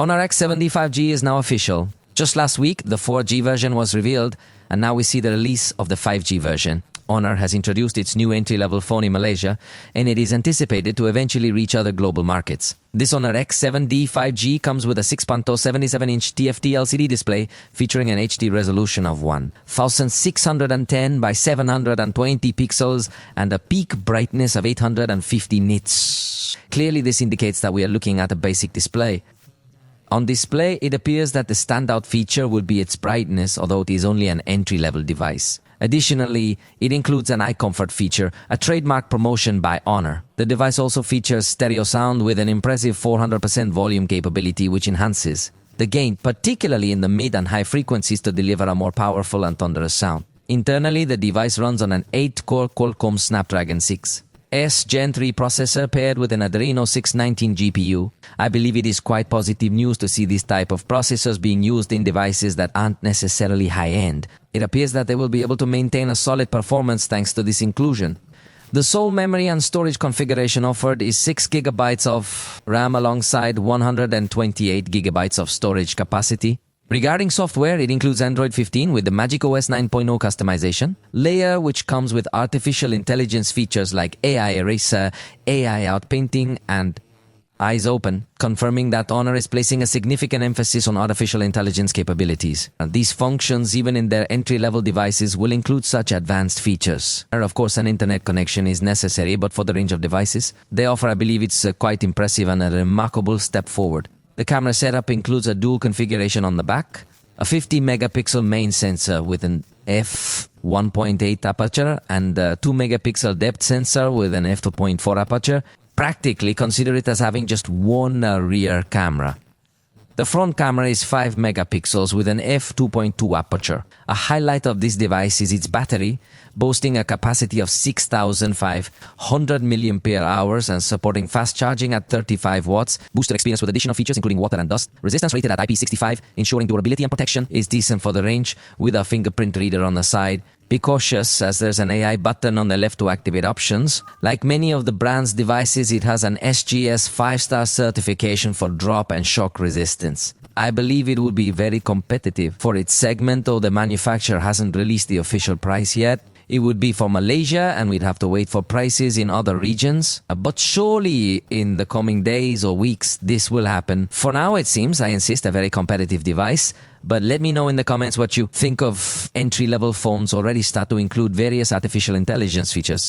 Honor X7d 5G is now official. Just last week, the 4G version was revealed, and now we see the release of the 5G version. Honor has introduced its new entry-level phone in Malaysia, and it is anticipated to eventually reach other global markets. This Honor X7d 5G comes with a 6.77-inch TFT LCD display featuring an HD resolution of 1610 by 720 pixels and a peak brightness of 850 nits. Clearly, this indicates that we are looking at a basic display. On display, it appears that the standout feature would be its brightness, although it is only an entry-level device. Additionally, it includes an eye comfort feature, a trademark promotion by Honor. The device also features stereo sound with an impressive 400% volume capability, which enhances the gain, particularly in the mid and high frequencies, to deliver a more powerful and thunderous sound. Internally, the device runs on an 8-core Qualcomm Snapdragon 6 Gen 3 processor paired with an Adreno 619 GPU. I believe it is quite positive news to see this type of processors being used in devices that aren't necessarily high-end. It appears that they will be able to maintain a solid performance thanks to this inclusion. The sole memory and storage configuration offered is 6 GB of RAM alongside 128 GB of storage capacity. Regarding software, it includes Android 15 with the macOS 9.0 customization, Layer, which comes with artificial intelligence features like AI Eraser, AI Outpainting, and Eyes Open, confirming that Honor is placing a significant emphasis on artificial intelligence capabilities. These functions, even in their entry-level devices, will include such advanced features. Of course, an internet connection is necessary, but for the range of devices they offer, I believe it's quite impressive and a remarkable step forward. The camera setup includes a dual configuration on the back, a 50-megapixel main sensor with an f1.8 aperture and a 2-megapixel depth sensor with an f2.4 aperture. Practically, consider it as having just one rear camera. The front camera is 5 megapixels with an f2.2 aperture. A highlight of this device is its battery, boasting a capacity of 6,500 mAh and supporting fast charging at 35 watts, boosted experience with additional features including water and dust, resistance rated at IP65, ensuring durability and protection, is decent for the range with a fingerprint reader on the side. Be cautious as there's an AI button on the left to activate options. Like many of the brand's devices, it has an SGS 5-star certification for drop and shock resistance. I believe it would be very competitive for its segment, though the manufacturer hasn't released the official price yet. It would be for Malaysia, and we'd have to wait for prices in other regions. But surely in the coming days or weeks, this will happen. For now, it seems, I insist, a very competitive device. But let me know in the comments what you think of entry-level phones already start to include various artificial intelligence features.